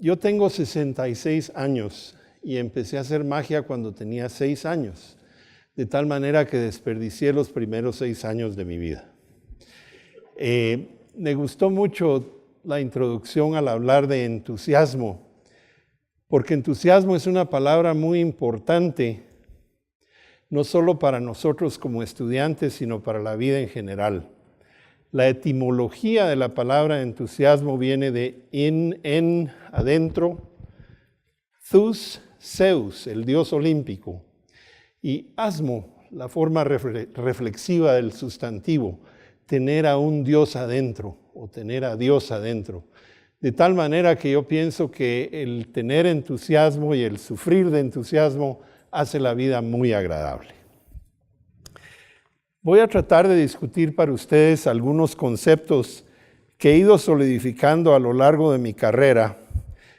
Yo tengo 66 años y empecé a hacer magia cuando tenía 6 años, de tal manera que desperdicié los primeros 6 años de mi vida. Me gustó mucho la introducción al hablar de entusiasmo, porque entusiasmo es una palabra muy importante, no solo para nosotros como estudiantes, sino para la vida en general. La etimología de la palabra entusiasmo viene de en, adentro, thus, Zeus, el dios olímpico, y asmo, la forma reflexiva del sustantivo, tener a un dios adentro o tener a Dios adentro. De tal manera que yo pienso que el tener entusiasmo y el sufrir de entusiasmo hace la vida muy agradable. Voy a tratar de discutir para ustedes algunos conceptos que he ido solidificando a lo largo de mi carrera,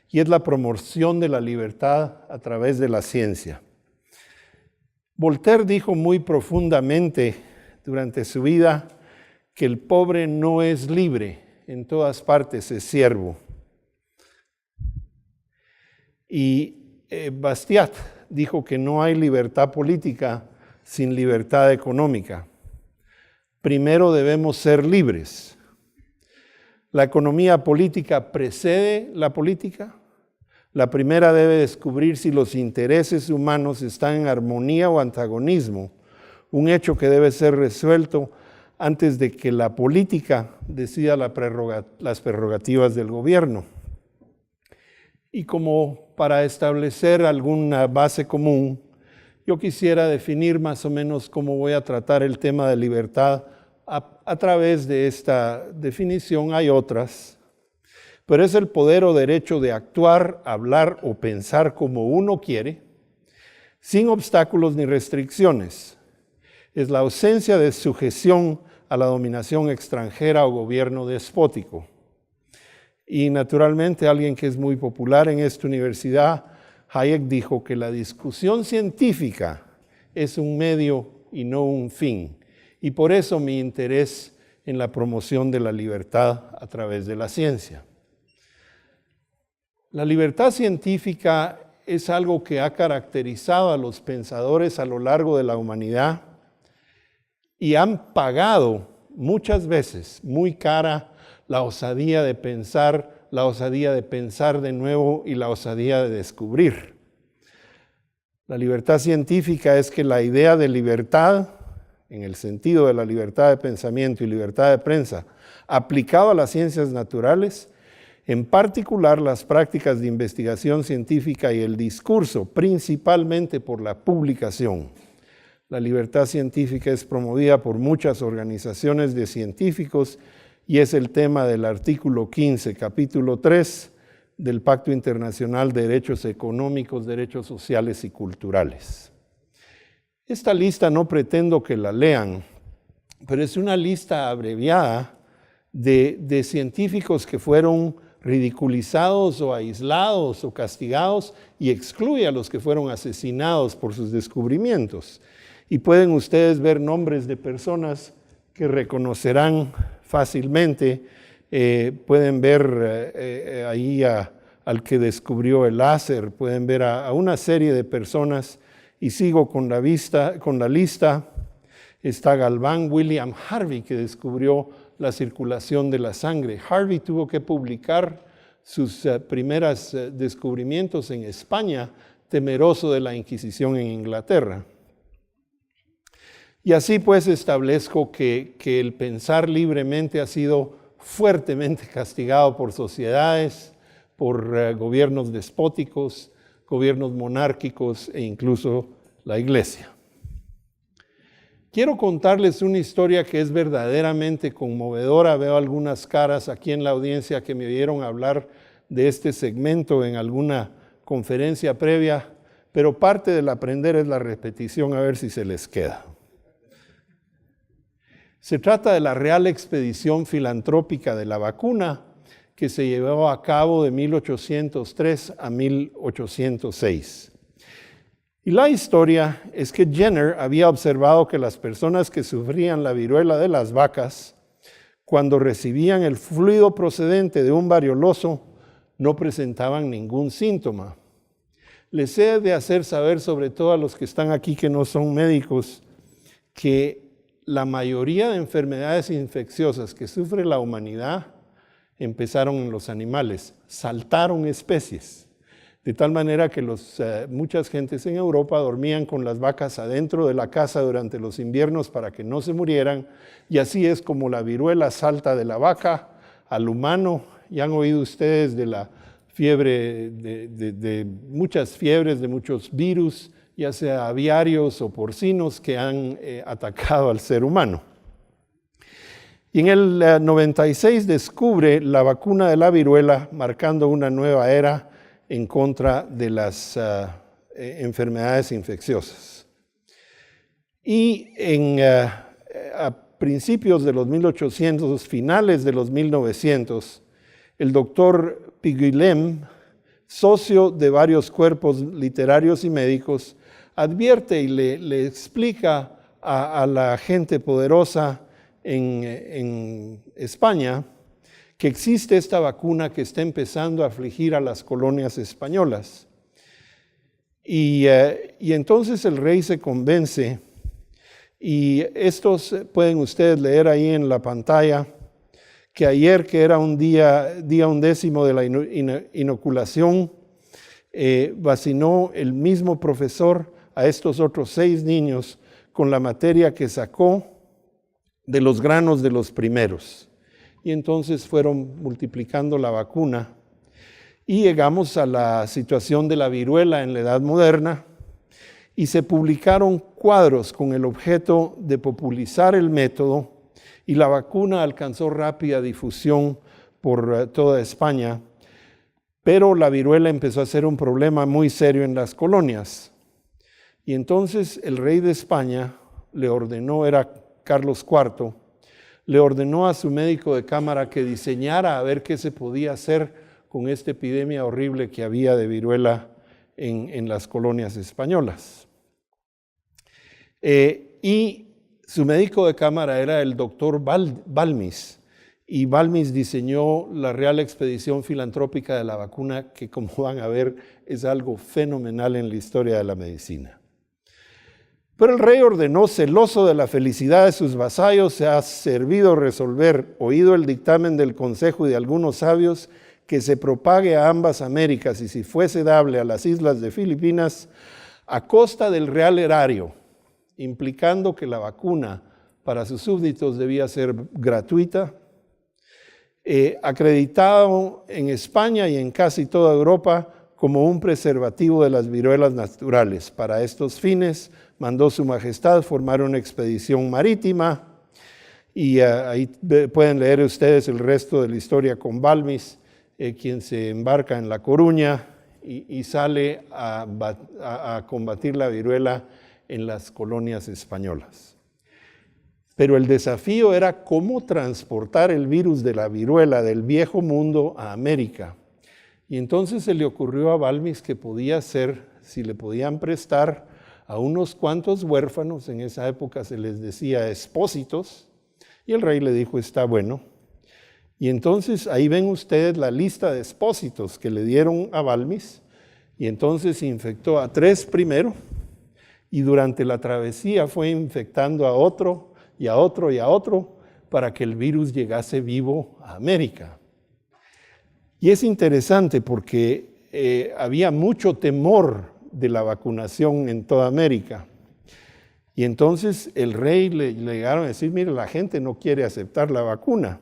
y es la promoción de la libertad a través de la ciencia. Voltaire dijo muy profundamente durante su vida que el pobre no es libre, en todas partes es siervo. Y Bastiat dijo que no hay libertad política sin libertad económica. Primero debemos ser libres. La economía política precede la política. La primera debe descubrir si los intereses humanos están en armonía o antagonismo, un hecho que debe ser resuelto antes de que la política decida las prerrogativas del gobierno. Y como para establecer alguna base común, yo quisiera definir más o menos cómo voy a tratar el tema de libertad a través de esta definición. Hay otras, pero es el poder o derecho de actuar, hablar o pensar como uno quiere, sin obstáculos ni restricciones. Es la ausencia de sujeción a la dominación extranjera o gobierno despótico. Y naturalmente alguien que es muy popular en esta universidad, Hayek, dijo que la discusión científica es un medio y no un fin. Y por eso mi interés en la promoción de la libertad a través de la ciencia. La libertad científica es algo que ha caracterizado a los pensadores a lo largo de la humanidad y han pagado muchas veces muy cara la osadía de pensar, la osadía de pensar de nuevo y la osadía de descubrir. La libertad científica es que la idea de libertad, en el sentido de la libertad de pensamiento y libertad de prensa, aplicado a las ciencias naturales, en particular las prácticas de investigación científica y el discurso, principalmente por la publicación. La libertad científica es promovida por muchas organizaciones de científicos y es el tema del artículo 15, capítulo 3 del Pacto Internacional de Derechos Económicos, Derechos Sociales y Culturales. Esta lista no pretendo que la lean, pero es una lista abreviada de científicos que fueron ridiculizados o aislados o castigados y excluye a los que fueron asesinados por sus descubrimientos. Y pueden ustedes ver nombres de personas que reconocerán fácilmente. Pueden ver ahí al que descubrió el láser, pueden ver a una serie de personas, y sigo con la lista. Está Galván, William Harvey, que descubrió la circulación de la sangre. Harvey tuvo que publicar sus primeros descubrimientos en España, temeroso de la Inquisición en Inglaterra. Y así pues establezco que el pensar libremente ha sido fuertemente castigado por sociedades, por gobiernos despóticos, gobiernos monárquicos e incluso la Iglesia. Quiero contarles una historia que es verdaderamente conmovedora. Veo algunas caras aquí en la audiencia que me oyeron hablar de este segmento en alguna conferencia previa, pero parte del aprender es la repetición, a ver si se les queda. Se trata de la Real Expedición Filantrópica de la Vacuna, que se llevó a cabo de 1803 a 1806. Y la historia es que Jenner había observado que las personas que sufrían la viruela de las vacas, cuando recibían el fluido procedente de un varioloso, no presentaban ningún síntoma. Les he de hacer saber, sobre todo a los que están aquí que no son médicos, que la mayoría de enfermedades infecciosas que sufre la humanidad empezaron en los animales, saltaron especies. De tal manera que muchas gentes en Europa dormían con las vacas adentro de la casa durante los inviernos para que no se murieran, y así es como la viruela salta de la vaca al humano. Ya han oído ustedes de la fiebre, de muchas fiebres, de muchos virus, ya sea aviarios o porcinos, que han atacado al ser humano. Y en el 96 descubre la vacuna de la viruela, marcando una nueva era en contra de las enfermedades infecciosas. Y a principios de los 1800, finales de los 1900, el doctor Piguilhem, socio de varios cuerpos literarios y médicos, advierte y le explica a la gente poderosa en España que existe esta vacuna que está empezando a afligir a las colonias españolas. Y entonces el rey se convence, y estos pueden ustedes leer ahí en la pantalla, que ayer, que era un día 10º de la inoculación, vacinó el mismo profesor a estos otros 6 niños con la materia que sacó de los granos de los primeros. Y entonces fueron multiplicando la vacuna y llegamos a la situación de la viruela en la Edad Moderna, y se publicaron cuadros con el objeto de popularizar el método, y la vacuna alcanzó rápida difusión por toda España, pero la viruela empezó a ser un problema muy serio en las colonias. Y entonces el rey de España le ordenó, era Carlos IV, le ordenó a su médico de cámara que diseñara a ver qué se podía hacer con esta epidemia horrible que había de viruela en las colonias españolas. Y su médico de cámara era el doctor Balmis, y Balmis diseñó la Real Expedición Filantrópica de la Vacuna, que, como van a ver, es algo fenomenal en la historia de la medicina. Pero el rey ordenó, celoso de la felicidad de sus vasallos, se ha servido resolver, oído el dictamen del consejo y de algunos sabios, que se propague a ambas Américas, y si fuese dable a las islas de Filipinas, a costa del real erario, implicando que la vacuna para sus súbditos debía ser gratuita, acreditado en España y en casi toda Europa como un preservativo de las viruelas naturales. Para estos fines mandó su majestad formar una expedición marítima, y ahí pueden leer ustedes el resto de la historia con Balmis, quien se embarca en La Coruña y sale a combatir la viruela en las colonias españolas. Pero el desafío era cómo transportar el virus de la viruela del viejo mundo a América. Y entonces se le ocurrió a Balmis que podía ser, si le podían prestar a unos cuantos huérfanos, en esa época se les decía expósitos, y el rey le dijo, está bueno. Y entonces ahí ven ustedes la lista de expósitos que le dieron a Balmis, y entonces infectó a 3 primero, y durante la travesía fue infectando a otro y a otro y a otro para que el virus llegase vivo a América. Y es interesante porque había mucho temor de la vacunación en toda América. Y entonces el rey le llegaron a decir, mire, la gente no quiere aceptar la vacuna.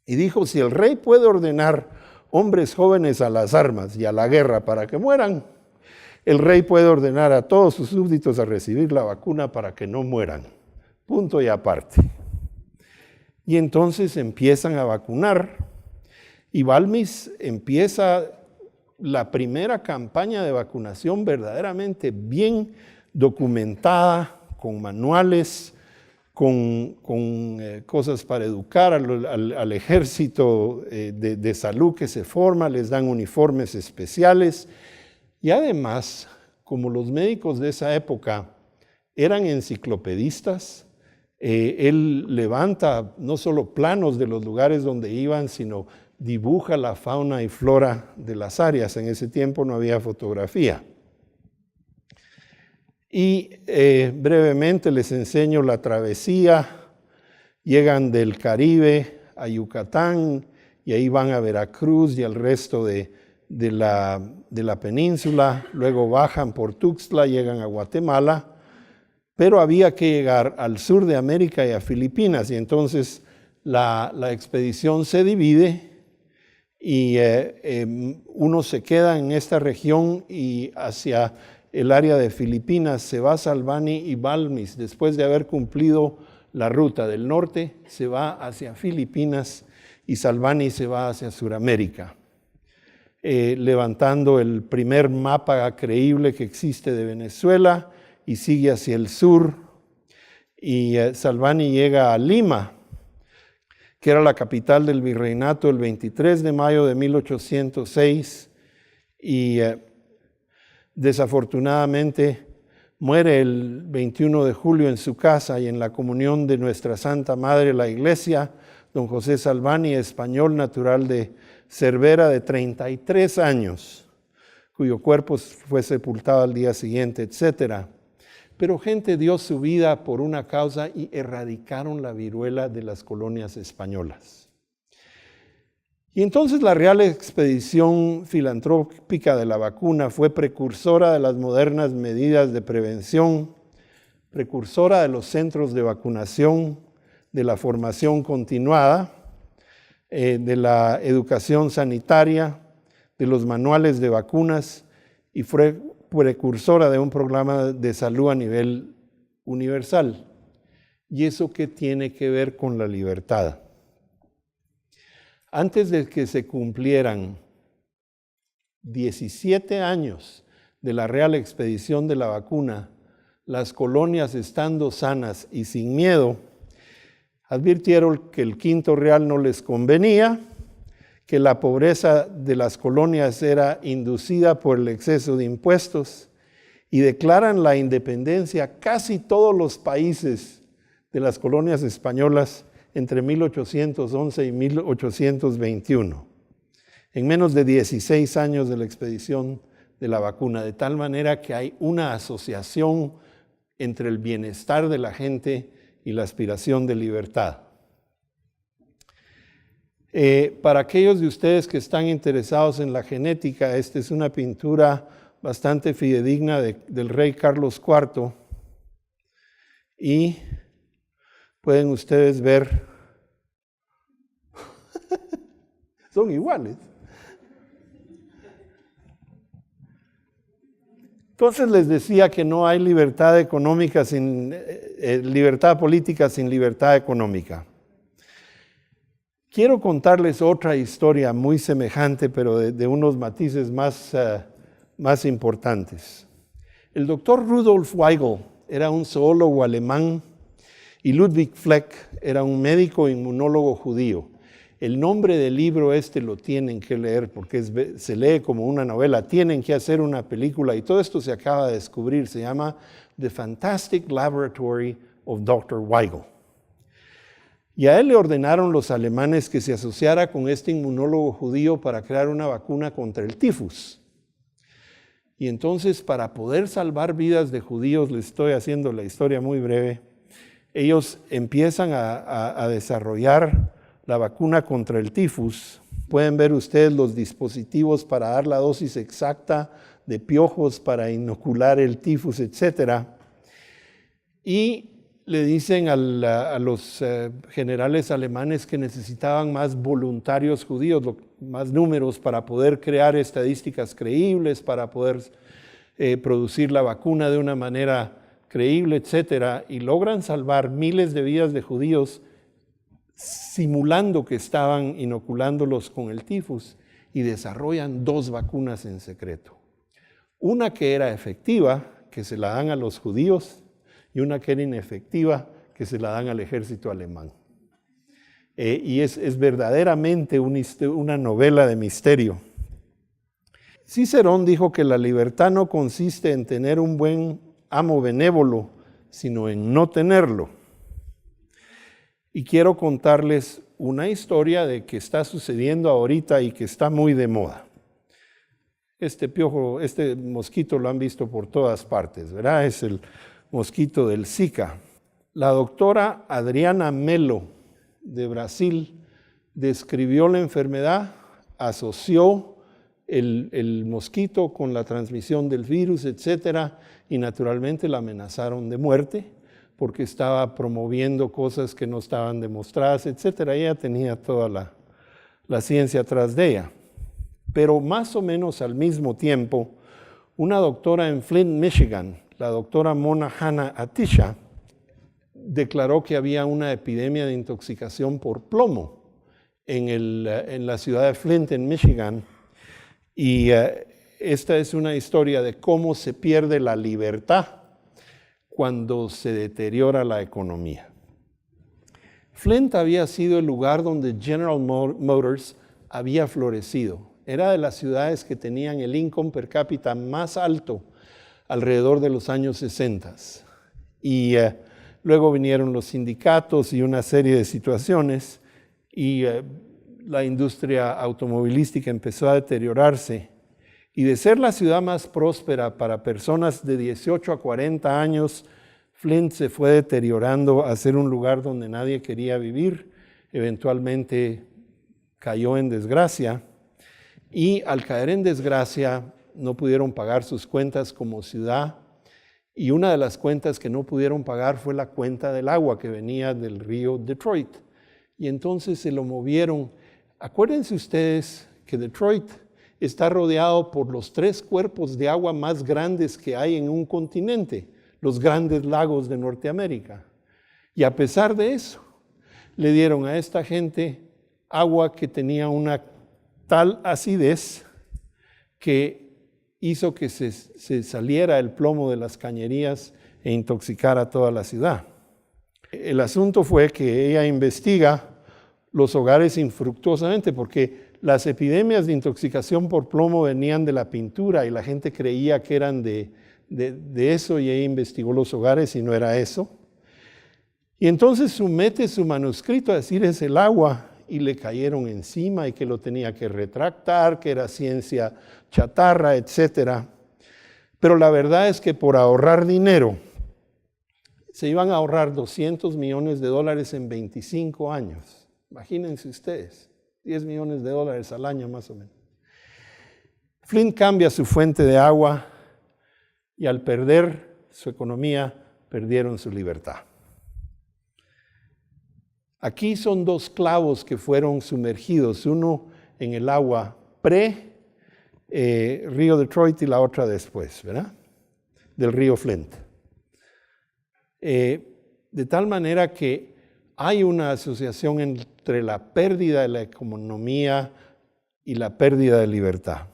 Y dijo, si el rey puede ordenar hombres jóvenes a las armas y a la guerra para que mueran, el rey puede ordenar a todos sus súbditos a recibir la vacuna para que no mueran. Punto y aparte. Y entonces empiezan a vacunar, y Balmis empieza la primera campaña de vacunación verdaderamente bien documentada, con manuales, con cosas para educar al ejército de salud que se forma, les dan uniformes especiales. Y además, como los médicos de esa época eran enciclopedistas, él levanta no solo planos de los lugares donde iban, sino dibuja la fauna y flora de las áreas. En ese tiempo no había fotografía. Y brevemente les enseño la travesía. Llegan del Caribe a Yucatán y ahí van a Veracruz y al resto de la península. Luego bajan por Tuxtla, llegan a Guatemala. Pero había que llegar al sur de América y a Filipinas. Y entonces la expedición se divide y uno se queda en esta región y hacia el área de Filipinas se va Salvani y Balmis. Después de haber cumplido la ruta del norte, se va hacia Filipinas y Salvani se va hacia Sudamérica, levantando el primer mapa creíble que existe de Venezuela y sigue hacia el sur. Y Salvani llega a Lima, que era la capital del virreinato, el 23 de mayo de 1806, y desafortunadamente muere el 21 de julio en su casa y en la comunión de Nuestra Santa Madre, la Iglesia, don José Salvani, español natural de Cervera, de 33 años, cuyo cuerpo fue sepultado al día siguiente, etc. Pero gente dio su vida por una causa y erradicaron la viruela de las colonias españolas. Y entonces la Real Expedición Filantrópica de la Vacuna fue precursora de las modernas medidas de prevención, precursora de los centros de vacunación, de la formación continuada, de la educación sanitaria, de los manuales de vacunas y fue precursora de un programa de salud a nivel universal. ¿Y eso qué tiene que ver con la libertad? Antes de que se cumplieran 17 años de la Real Expedición de la Vacuna, las colonias, estando sanas y sin miedo, advirtieron que el quinto real no les convenía, que la pobreza de las colonias era inducida por el exceso de impuestos y declaran la independencia casi todos los países de las colonias españolas entre 1811 y 1821, en menos de 16 años de la expedición de la vacuna, de tal manera que hay una asociación entre el bienestar de la gente y la aspiración de libertad. Para aquellos de ustedes que están interesados en la genética, esta es una pintura bastante fidedigna del rey Carlos IV y pueden ustedes ver, son iguales. Entonces les decía que no hay libertad económica sin libertad política sin libertad económica. Quiero contarles otra historia muy semejante, pero de unos matices más importantes. El doctor Rudolf Weigel era un zoólogo alemán y Ludwig Fleck era un médico inmunólogo judío. El nombre del libro lo tienen que leer porque se lee como una novela. Tienen que hacer una película y todo esto se acaba de descubrir. Se llama The Fantastic Laboratory of Dr. Weigel. Y a él le ordenaron los alemanes que se asociara con este inmunólogo judío para crear una vacuna contra el tifus. Y entonces, para poder salvar vidas de judíos, les estoy haciendo la historia muy breve, ellos empiezan a desarrollar la vacuna contra el tifus. Pueden ver ustedes los dispositivos para dar la dosis exacta de piojos para inocular el tifus, etc. Y le dicen a los generales alemanes que necesitaban más voluntarios judíos, más números para poder crear estadísticas creíbles, para poder producir la vacuna de una manera creíble, etc. Y logran salvar miles de vidas de judíos simulando que estaban inoculándolos con el tifus y desarrollan 2 vacunas en secreto. Una que era efectiva, que se la dan a los judíos, y una que era inefectiva, que se la dan al ejército alemán. Y es verdaderamente una novela de misterio. Cicerón dijo que la libertad no consiste en tener un buen amo benévolo, sino en no tenerlo. Y quiero contarles una historia de que está sucediendo ahorita y que está muy de moda. Este piojo, este mosquito lo han visto por todas partes, ¿verdad? Es el mosquito del Zika. La doctora Adriana Mello de Brasil describió la enfermedad, asoció el mosquito con la transmisión del virus, etcétera, y naturalmente la amenazaron de muerte porque estaba promoviendo cosas que no estaban demostradas, etcétera. Ella tenía toda la ciencia atrás de ella. Pero más o menos al mismo tiempo, una doctora en Flint, Michigan, la doctora Mona Hanna-Attisha, declaró que había una epidemia de intoxicación por plomo en la ciudad de Flint, en Michigan. Y esta es una historia de cómo se pierde la libertad cuando se deteriora la economía. Flint había sido el lugar donde General Motors había florecido. Era de las ciudades que tenían el income per cápita más alto alrededor de los años 60. Y luego vinieron los sindicatos y una serie de situaciones y la industria automovilística empezó a deteriorarse. Y de ser la ciudad más próspera para personas de 18 a 40 años, Flint se fue deteriorando a ser un lugar donde nadie quería vivir. Eventualmente cayó en desgracia. Y al caer en desgracia, no pudieron pagar sus cuentas como ciudad. Y una de las cuentas que no pudieron pagar fue la cuenta del agua que venía del río Detroit. Y entonces se lo movieron. Acuérdense ustedes que Detroit está rodeado por los 3 cuerpos de agua más grandes que hay en un continente, los grandes lagos de Norteamérica. Y a pesar de eso, le dieron a esta gente agua que tenía una tal acidez que hizo que se saliera el plomo de las cañerías e intoxicara toda la ciudad. El asunto fue que ella investiga los hogares infructuosamente porque las epidemias de intoxicación por plomo venían de la pintura y la gente creía que eran de eso y ella investigó los hogares y no era eso. Y entonces somete su manuscrito a decir es el agua y le cayeron encima y que lo tenía que retractar, que era ciencia chatarra, etc. Pero la verdad es que por ahorrar dinero, se iban a ahorrar $200 millones en 25 años. Imagínense ustedes, $10 millones al año más o menos. Flint cambia su fuente de agua y al perder su economía, perdieron su libertad. Aquí son 2 clavos que fueron sumergidos, uno en el agua río Detroit y la otra después, ¿verdad? Del río Flint. De tal manera que hay una asociación entre la pérdida de la economía y la pérdida de libertad.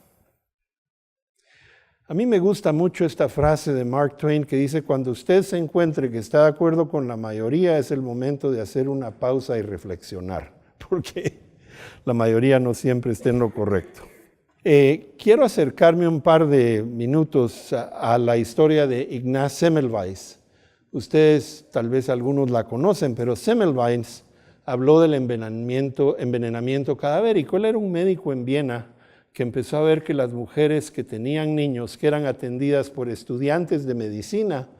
A mí me gusta mucho esta frase de Mark Twain que dice, cuando usted se encuentre que está de acuerdo con la mayoría, es el momento de hacer una pausa y reflexionar, porque la mayoría no siempre está en lo correcto. Quiero acercarme un par de minutos a la historia de Ignaz Semmelweis. Ustedes, tal vez algunos la conocen, pero Semmelweis habló del envenenamiento cadavérico. Él era un médico en Viena que empezó a ver que las mujeres que tenían niños que eran atendidas por estudiantes de medicina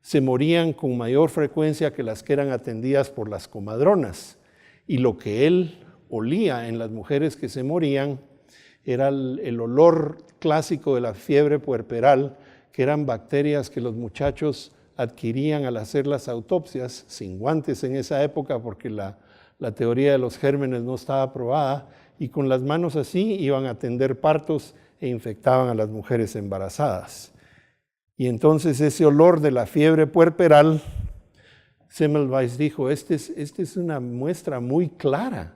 se morían con mayor frecuencia que las que eran atendidas por las comadronas. Y lo que él olía en las mujeres que se morían era el olor clásico de la fiebre puerperal, que eran bacterias que los muchachos adquirían al hacer las autopsias, sin guantes en esa época porque la teoría de los gérmenes no estaba probada, y con las manos así iban a atender partos e infectaban a las mujeres embarazadas. Y entonces ese olor de la fiebre puerperal, Semmelweis dijo, esta es una muestra muy clara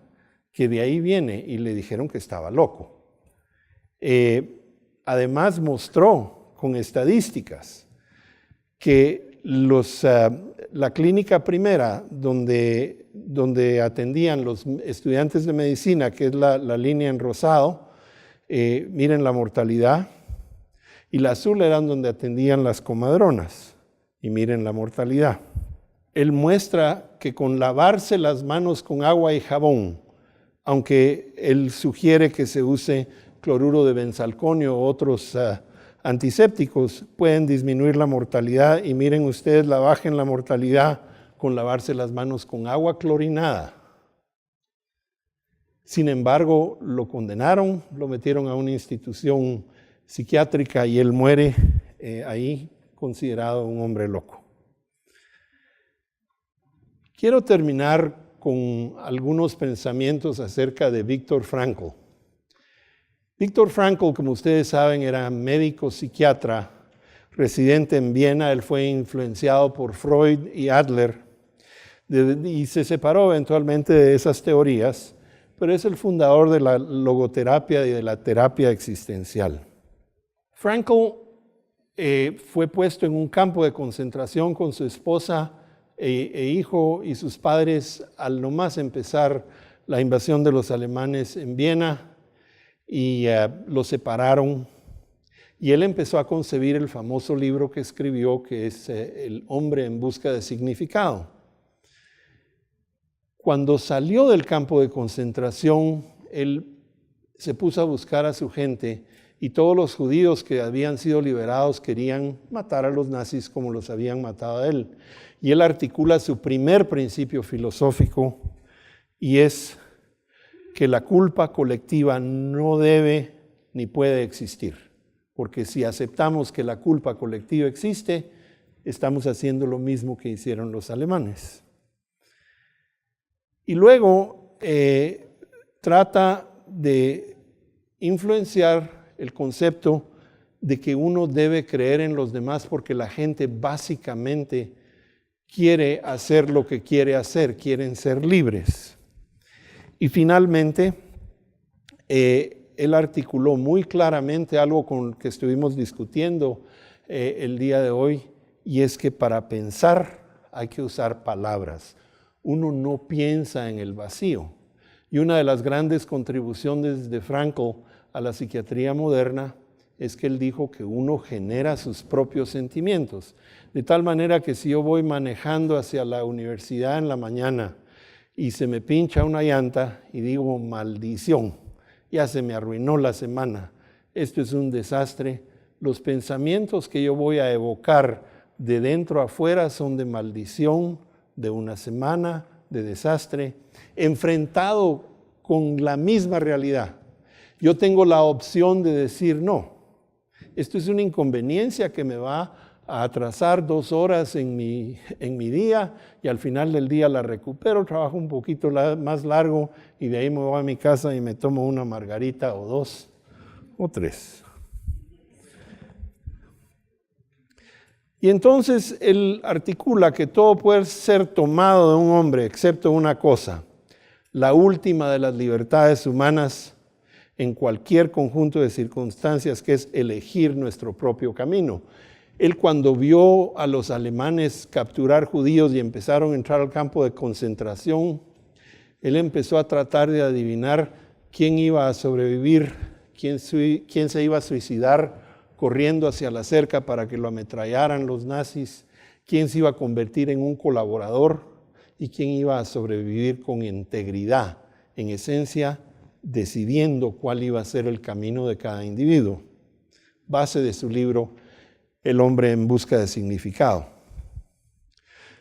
que de ahí viene, y le dijeron que estaba loco. Además mostró con estadísticas que la clínica primera donde atendían los estudiantes de medicina, que es la línea en rosado, miren la mortalidad, y la azul eran donde atendían las comadronas, y miren la mortalidad. Él muestra que con lavarse las manos con agua y jabón, aunque él sugiere que se use cloruro de benzalconio u otros antisépticos, pueden disminuir la mortalidad. Y miren ustedes la baja en la mortalidad con lavarse las manos con agua clorinada. Sin embargo, lo condenaron, lo metieron a una institución psiquiátrica y él muere ahí, considerado un hombre loco. Quiero terminar con algunos pensamientos acerca de Viktor Frankl. Viktor Frankl, como ustedes saben, era médico psiquiatra, residente en Viena. Él fue influenciado por Freud y Adler y se separó eventualmente de esas teorías, pero es el fundador de la logoterapia y de la terapia existencial. Frankl fue puesto en un campo de concentración con su esposa e hijo y sus padres al nomás empezar la invasión de los alemanes en Viena, y los separaron. Y él empezó a concebir el famoso libro que escribió, que es El hombre en busca de significado. Cuando salió del campo de concentración, él se puso a buscar a su gente, y todos los judíos que habían sido liberados querían matar a los nazis como los habían matado a él. Y él articula su primer principio filosófico, y es que la culpa colectiva no debe ni puede existir, porque si aceptamos que la culpa colectiva existe, estamos haciendo lo mismo que hicieron los alemanes. Y luego trata de influenciar el concepto de que uno debe creer en los demás porque la gente básicamente quiere hacer lo que quiere hacer, quieren ser libres. Y finalmente, él articuló muy claramente algo con lo que estuvimos discutiendo el día de hoy, y es que para pensar hay que usar palabras. Uno no piensa en el vacío. Y una de las grandes contribuciones de Frankl a la psiquiatría moderna es que él dijo que uno genera sus propios sentimientos. De tal manera que si yo voy manejando hacia la universidad en la mañana y se me pincha una llanta y digo, maldición, ya se me arruinó la semana, esto es un desastre, los pensamientos que yo voy a evocar de dentro a afuera son de maldición, de una semana, de desastre, enfrentado con la misma realidad. Yo tengo la opción de decir no. Esto es una inconveniencia que me va a atrasar 2 horas en mi día, y al final del día la recupero, trabajo un poquito más largo y de ahí me voy a mi casa y me tomo una margarita o 2 o 3. Y entonces él articula que todo puede ser tomado de un hombre, excepto una cosa, la última de las libertades humanas en cualquier conjunto de circunstancias, que es elegir nuestro propio camino. Él, cuando vio a los alemanes capturar judíos y empezaron a entrar al campo de concentración, él empezó a tratar de adivinar quién iba a sobrevivir, quién se iba a suicidar corriendo hacia la cerca para que lo ametrallaran los nazis, quién se iba a convertir en un colaborador y quién iba a sobrevivir con integridad, en esencia, decidiendo cuál iba a ser el camino de cada individuo. Base de su libro, El hombre en busca de significado.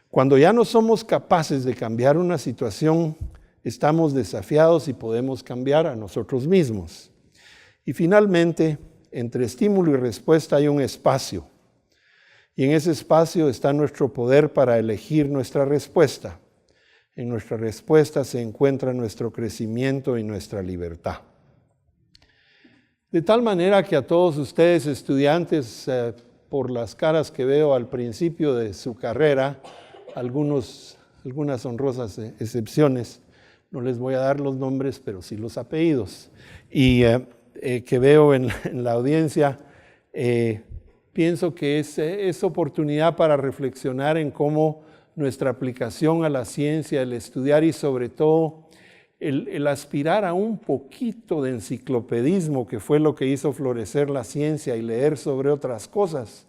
Cuando ya no somos capaces de cambiar una situación, estamos desafiados y podemos cambiar a nosotros mismos. Y finalmente, entre estímulo y respuesta hay un espacio. Y en ese espacio está nuestro poder para elegir nuestra respuesta. En nuestra respuesta se encuentra nuestro crecimiento y nuestra libertad. De tal manera que a todos ustedes, estudiantes, por las caras que veo al principio de su carrera, algunas honrosas excepciones, no les voy a dar los nombres, pero sí los apellidos, y que veo en la audiencia, pienso que es oportunidad para reflexionar en cómo nuestra aplicación a la ciencia, el estudiar y sobre todo el aspirar a un poquito de enciclopedismo, que fue lo que hizo florecer la ciencia, y leer sobre otras cosas,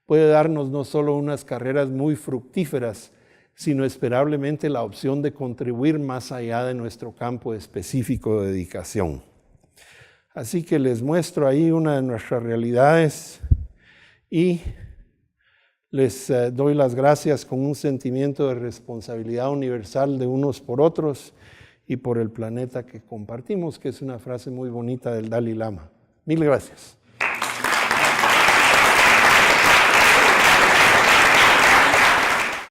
puede darnos no solo unas carreras muy fructíferas, sino esperablemente la opción de contribuir más allá de nuestro campo específico de dedicación. Así que les muestro ahí una de nuestras realidades y les doy las gracias con un sentimiento de responsabilidad universal de unos por otros y por el planeta que compartimos, que es una frase muy bonita del Dalai Lama. Mil gracias.